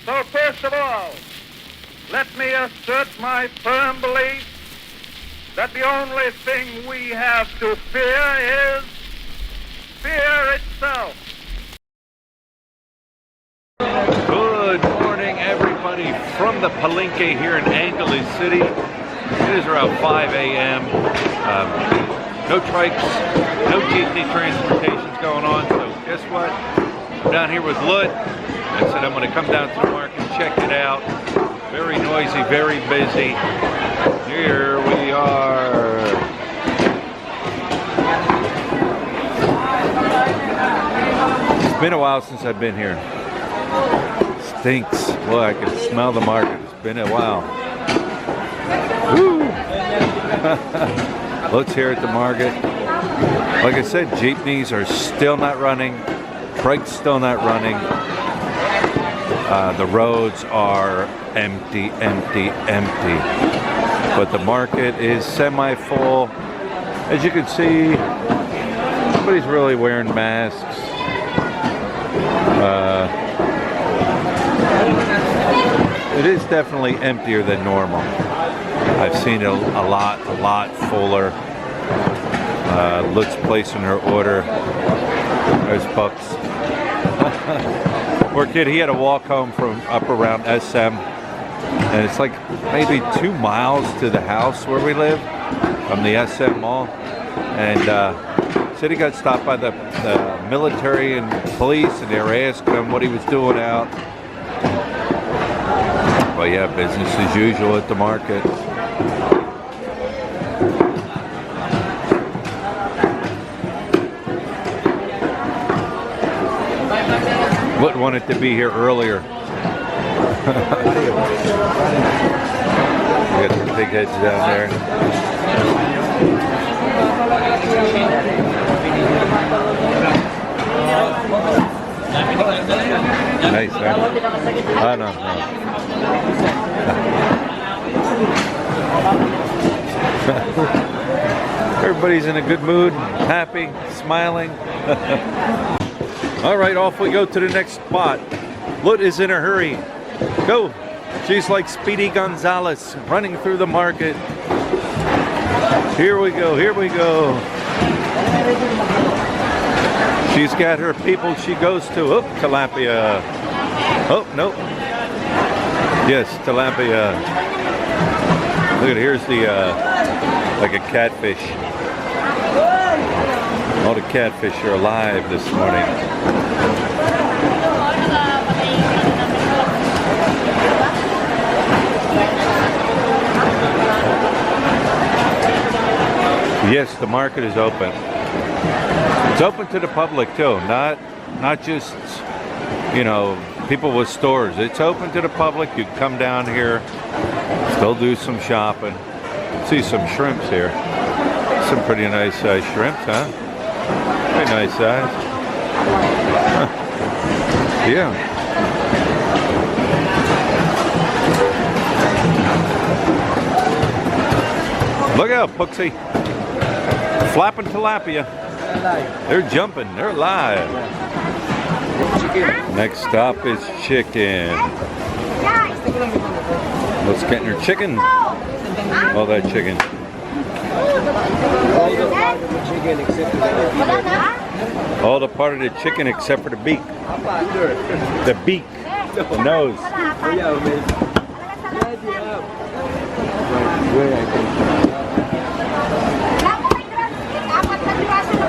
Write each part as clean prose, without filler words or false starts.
So first of all, let me assert my firm belief that the only thing we have to fear is fear itself. Good morning, everybody, from the Palenque here in Angeles City. It is around 5 a.m. No trikes, no jeepney transportations going on. So guess what? I'm down here with Lut. I said I'm going to come down to the market and check it out. Very noisy, very busy. Here we are. It's been a while since I've been here. Stinks. Boy, I can smell the market. It's been a while. Woo! Let's hear at the market. Like I said, jeepneys are still not running. Trikes still not running. The roads are empty, empty, empty. But the market is semi-full. As you can see, nobody's really wearing masks. It is definitely emptier than normal. I've seen it a lot fuller. Lut's placing her order. There's Bucks. Poor kid, he had to walk home from up around SM. And it's like maybe 2 miles to the house where we live from the SM mall. And said he got stopped by the military and police, and they were asking him what he was doing out. But yeah, business as usual at the market. Lut wanted to be here earlier. We got some big heads down there. Nice, huh? Oh, no. Everybody's in a good mood, happy, smiling. All right, off we go to the next spot. Lut is in a hurry. Go. She's like Speedy Gonzalez running through the market. Here we go, here we go. She's got her people she goes to. Oh, tilapia. Oh, no. Yes, tilapia. Look at, here's the, like a catfish. All the catfish are alive this morning. Yes, the market is open. It's open to the public too, not just, you know, people with stores. It's open to the public. You can come down here, still do some shopping. See some shrimps here. Some pretty nice size shrimps, huh? Pretty nice size. Yeah. Look out, Pooksy. Flapping tilapia. They're jumping. They're alive. Next stop is chicken. Let's get her chicken. All that chicken. All the part of the chicken except for the beak. The beak. The nose.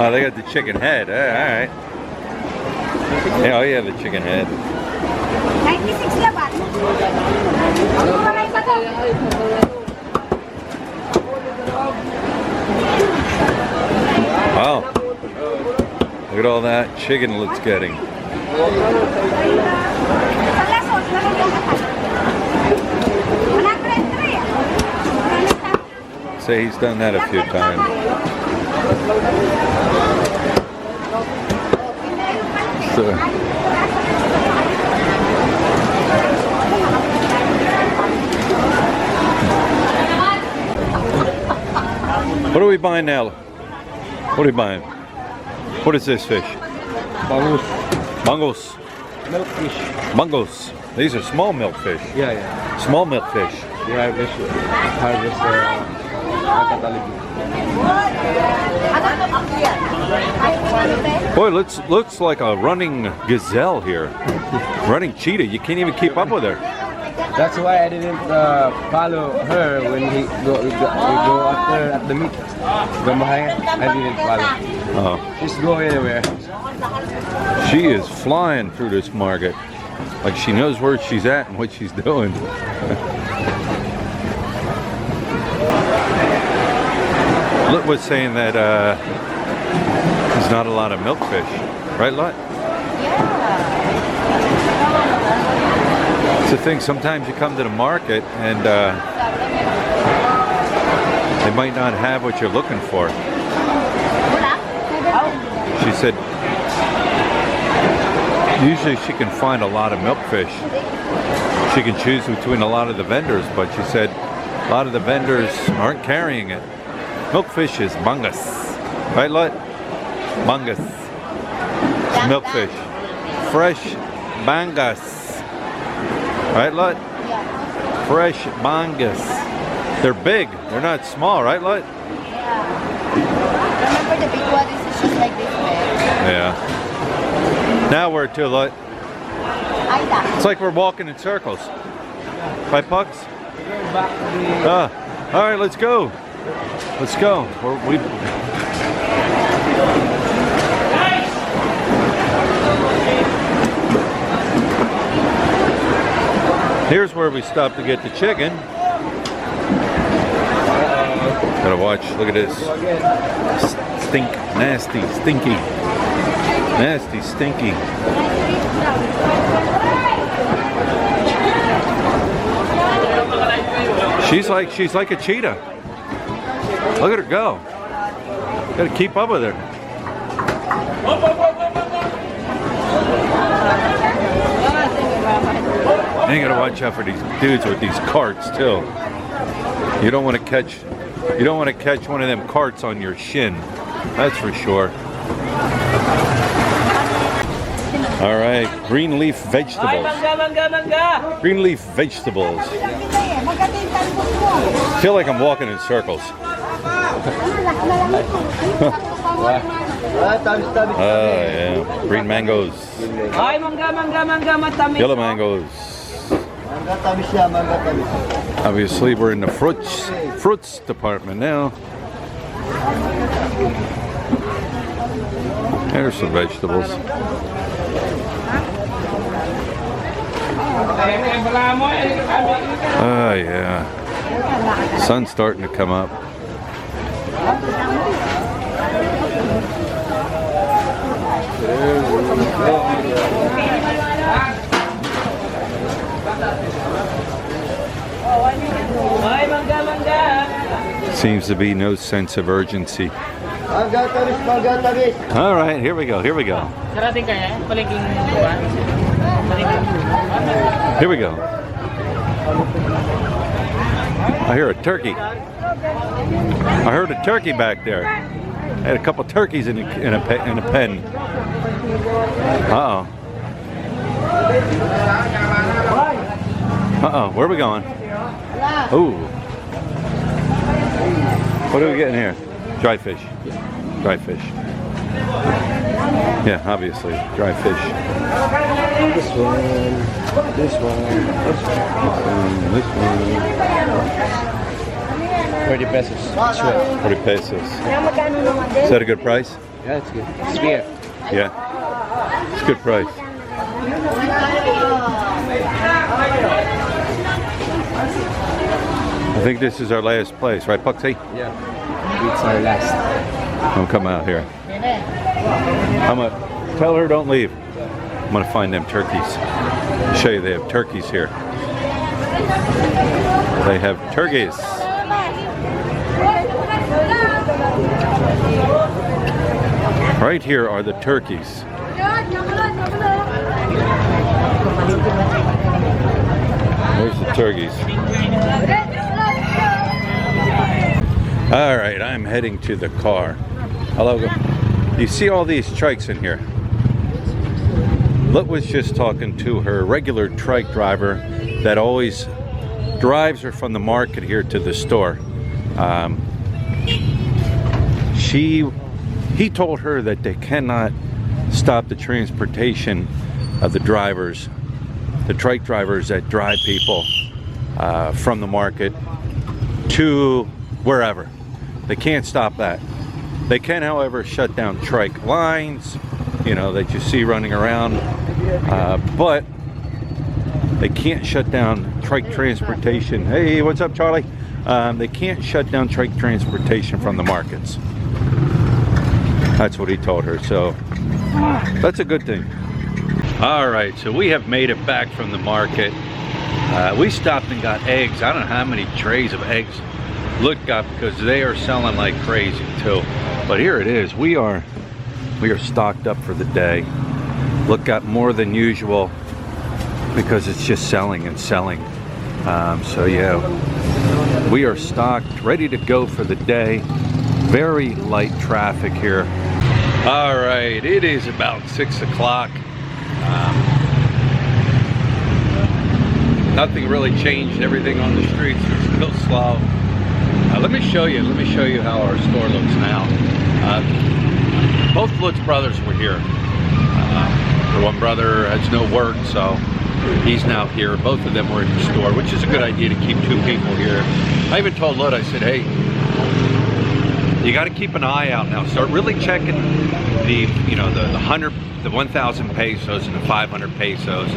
Oh, they got the chicken head. All right. Yeah, oh yeah, the chicken head. 96 labat. Wow. Look at all that chicken Lut's getting. Say he's done that a few times. So, what are we buying now? What are we buying? What is this fish? Bangus. Bangus. Milkfish. Bangus. These are small milkfish. Yeah, yeah. Small milkfish. They harvest Boy, looks like a running gazelle here. Running cheetah. You can't even keep up with her. That's why I didn't follow her when we go after at the meet. Gamahaya, I didn't follow. Oh, Just go anywhere. she is flying through this market. Like she knows where she's at and what she's doing. Lut was saying that there's not a lot of milkfish. Right, Lut? It's the thing, sometimes you come to the market and they might not have what you're looking for. She said usually she can find a lot of milkfish. She can choose between a lot of the vendors, but she said a lot of the vendors aren't carrying it. Milkfish is bangus. Right, Lut? Bangus. It's milkfish. Fresh bangus. Right, Lut? Yeah. Fresh bangus. They're big. They're not small, right, Lut? Yeah. Remember the big one is just like this big. Yeah. Now where to, Lut? It's like we're walking in circles. Right, Pucks? All right, let's go. Let's go. Here's where we stopped to get the chicken. Gotta watch. Look at this. Nasty, stinky. Nasty, stinky. She's like a cheetah. Look at her go. Gotta keep up with her. And you gotta watch out for these dudes with these carts too. You don't want to catch one of them carts on your shin. That's for sure. All right, green leaf vegetables. Green leaf vegetables. Feel like I'm walking in circles. Oh yeah, green mangoes. Yellow mangoes. Obviously, we're in the fruits department now. There's some vegetables. Oh yeah, sun's starting to come up. Seems to be no sense of urgency. All right, here we go. Here we go. Here we go. I hear a turkey. I heard a turkey back there. I had a couple turkeys in a pen. Uh-oh. Uh-oh, where are we going? Ooh. What are we getting here? Dry fish. Dry fish. Yeah, obviously, dry fish. This one, this one, This one. 30 pesos. Sure. 40 pesos. Is that a good price? Yeah, it's good. It's beer. Yeah. It's a good price. I think this is our last place, right, Puxy? Yeah. It's our last. Don't come out here. I'm gonna tell her don't leave. I'm gonna find them turkeys. Show you they have turkeys here. They have turkeys. Right here are the turkeys. There's the turkeys. All right, I'm heading to the car. Hello. You see all these trikes in here? Lut was just talking to her regular trike driver that always drives her from the market here to the store. He told her that they cannot stop the transportation of the drivers, the trike drivers that drive people from the market to wherever. They can't stop that. They can, however, shut down trike lines, you know, that you see running around, but they can't shut down trike transportation. Hey, what's up, Charlie? They can't shut down trike transportation from the markets. That's what he told her, so that's a good thing. All right, so we have made it back from the market. We stopped and got eggs. I don't know how many trays of eggs Lut got because they are selling like crazy too. But here it is. We are stocked up for the day. Lut got more than usual because it's just selling and selling. So yeah, we are stocked, ready to go for the day. Very light traffic here. All right, it is about 6 o'clock. Nothing really changed. Everything on the streets is still slow. Let me show you how our store looks now. Both Lut's brothers were here. The one brother has no work, so he's now here. Both of them were in the store, which is a good idea to keep two people here. I even told Lut, I said, hey, you got to keep an eye out now. Start really checking the 1,000 pesos and the 500 pesos,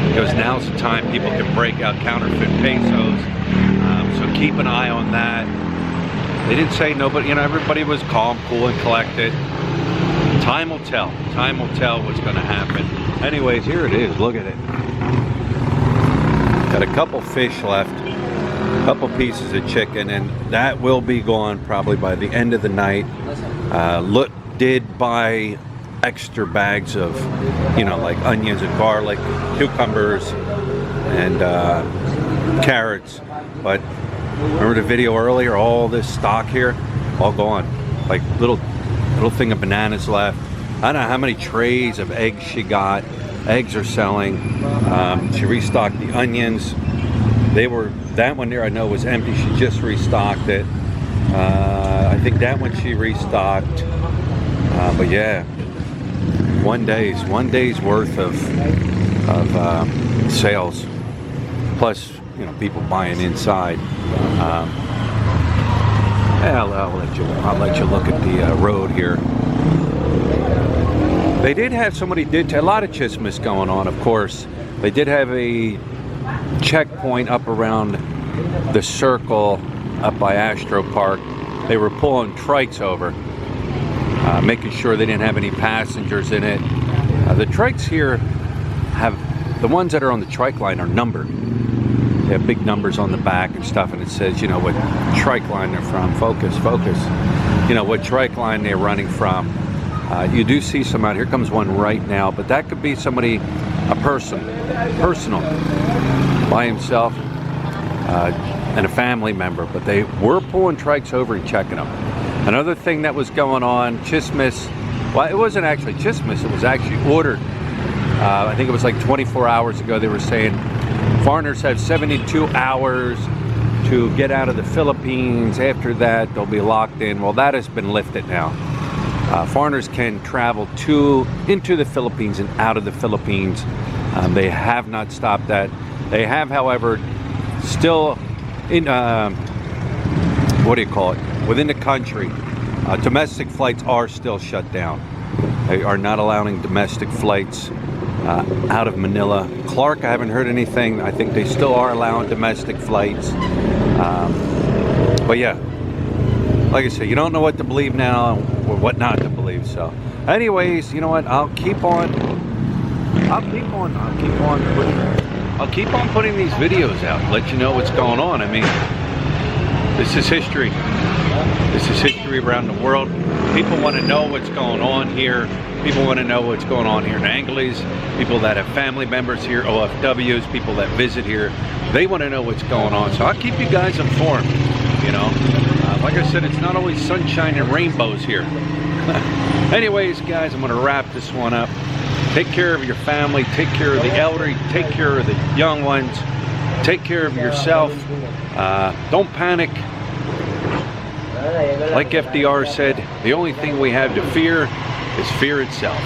because now's the time people can break out counterfeit pesos. So keep an eye on that. They didn't say nobody, you know, everybody was calm, cool, and collected. Time will tell. Time will tell what's going to happen. Anyways, here it is. Look at it. Got a couple fish left, a couple pieces of chicken, and that will be gone probably by the end of the night. Lut did buy extra bags of, you know, like onions and garlic, cucumbers, and carrots. But remember the video earlier? All this stock here, all gone. Like little thing of bananas left. I don't know how many trays of eggs she got. Eggs are selling. She restocked the onions. That one there I know was empty. She just restocked it. I think that one she restocked. But yeah, one day's worth of sales. Plus, you know, people buying inside. I'll let you look at the road here. They did have a lot of chismis going on, of course. They did have a checkpoint up around the circle up by Astro Park. They were pulling trikes over, making sure they didn't have any passengers in it. The trikes here the ones that are on the trike line are numbered. They have big numbers on the back and stuff, and it says, you know, what trike line they're from. Focus. You know, what trike line they're running from. You do see some out here. Comes one right now, but that could be somebody, a personal, by himself, and a family member. But they were pulling trikes over and checking them. Another thing that was going on, chismis. Well, it wasn't actually chismis. It was actually ordered. I think it was like 24 hours ago. They were saying foreigners have 72 hours to get out of the Philippines. After that, they'll be locked in. Well, that has been lifted now. Foreigners can travel into the Philippines and out of the Philippines. They have not stopped that. They have, however, still in within the country, domestic flights are still shut down. They are not allowing domestic flights out of Manila. Clark, I haven't heard anything. I think they still are allowing domestic flights. But yeah, like I said, you don't know what to believe now or what not to believe. So anyways, you know what? I'll keep on putting these videos out, let you know what's going on. I mean, this is history. This is history around the world. People want to know what's going on here. People want to know what's going on here in Angeles. People that have family members here, OFWs, people that visit here, they want to know what's going on. So I'll keep you guys informed, you know. Like I said, it's not always sunshine and rainbows here. Anyways, guys, I'm going to wrap this one up. Take care of your family, take care of the elderly, take care of the young ones, take care of yourself. Don't panic. Like FDR said, the only thing we have to fear is fear itself.